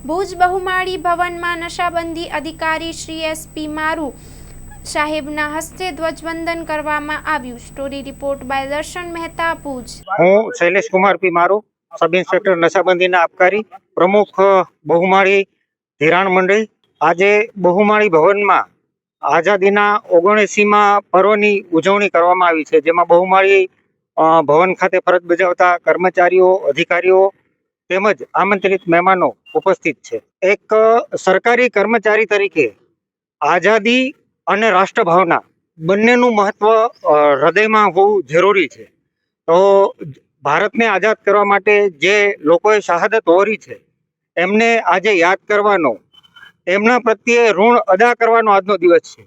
ભુજ બહુમાળી ભવનમાં નશાબંધી અધિકારી શ્રી એસપી મારુ સાહેબના હસ્તે ધ્વજવંદન કરવામાં આવ્યું. સ્ટોરી રિપોર્ટ બાય દર્શન મહેતા, ભુજ. હું શૈલેષ કુમાર પી મારુ, સબ ઇન્સ્પેક્ટર નશાબંધીના આબકારી પ્રમુખ બહુમાળી ધિરાણ મંડળી. આજે બહુમાળી ભવનમાં આઝાદીના 79મા પર્વની ઉજવણી કરવામાં આવી છે, જેમાં બહુમાળી ભવન ખાતે ફરજ બજાવતા કર્મચારીઓ, અધિકારીઓ તેમજ આમંત્રિત મહેમાનો ઉપસ્થિત છે. એક સરકારી કર્મચારી તરીકે આઝાદી અને રાષ્ટ્રભાવના બંનેનું મહત્વ હૃદયમાં હોવું જરૂરી છે. તો ભારતને આઝાદ કરવા માટે જે લોકોએ શહાદત વહોરી છે એમને આજે યાદ કરવાનો, એમના પ્રત્યે ઋણ અદા કરવાનો આજનો દિવસ છે.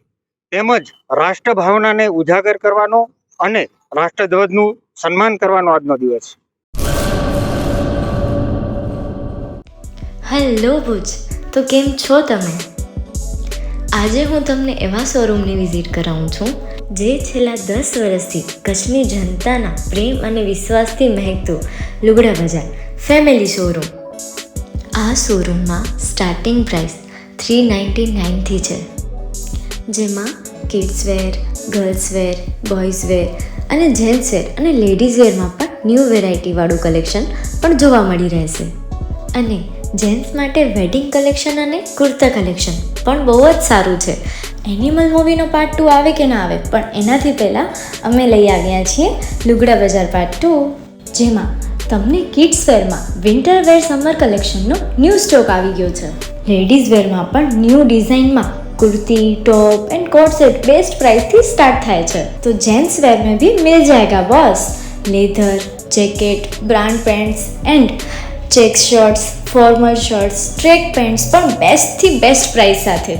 તેમજ રાષ્ટ્રભાવનાને ઉજાગર કરવાનો અને રાષ્ટ્રધ્વજનું સન્માન કરવાનો આજનો દિવસ છે. હેલો ભુજ, તો કેમ છો તમે? આજે હું તમને એવા શોરૂમની વિઝિટ કરાવું છું જે છેલ્લા 10 વર્ષથી કચ્છની જનતાના પ્રેમ અને વિશ્વાસથી મહેકતું લુગડા બજાર ફેમિલી શોરૂમ. આ શોરૂમમાં સ્ટાર્ટિંગ પ્રાઇસ 399થી છે, જેમાં kids wear, girls wear, boys wear અને જેન્ટ્સ વેર અને લેડીઝ વેરમાં પણ ન્યૂ વેરાયટીવાળું કલેક્શન પણ જોવા મળી રહેશે. અને જેન્ટ્સ માટે વેડિંગ કલેક્શન અને કુર્તા કલેક્શન પણ બહુ જ સારું છે. એનિમલ મૂવીનો પાર્ટ 2 આવે કે ના આવે, પણ એનાથી પહેલાં અમે લઈ આવ્યા છીએ લુગડા બજાર પાર્ટ 2, જેમાં તમને કિડ્સ વેરમાં વિન્ટર વેર સમર કલેક્શનનો ન્યૂ સ્ટોક આવી ગયો છે. લેડીઝ વેરમાં પણ ન્યૂ ડિઝાઇનમાં kurti, top and coat set best price थी स्टार्ट थाय छे. तो जेंट्स वेर में भी मिल जाएगा boss. Leather, jacket, brand pants and check shirts, formal shirts, track pants पर बेस्ट थी बेस्ट प्राइस साथे.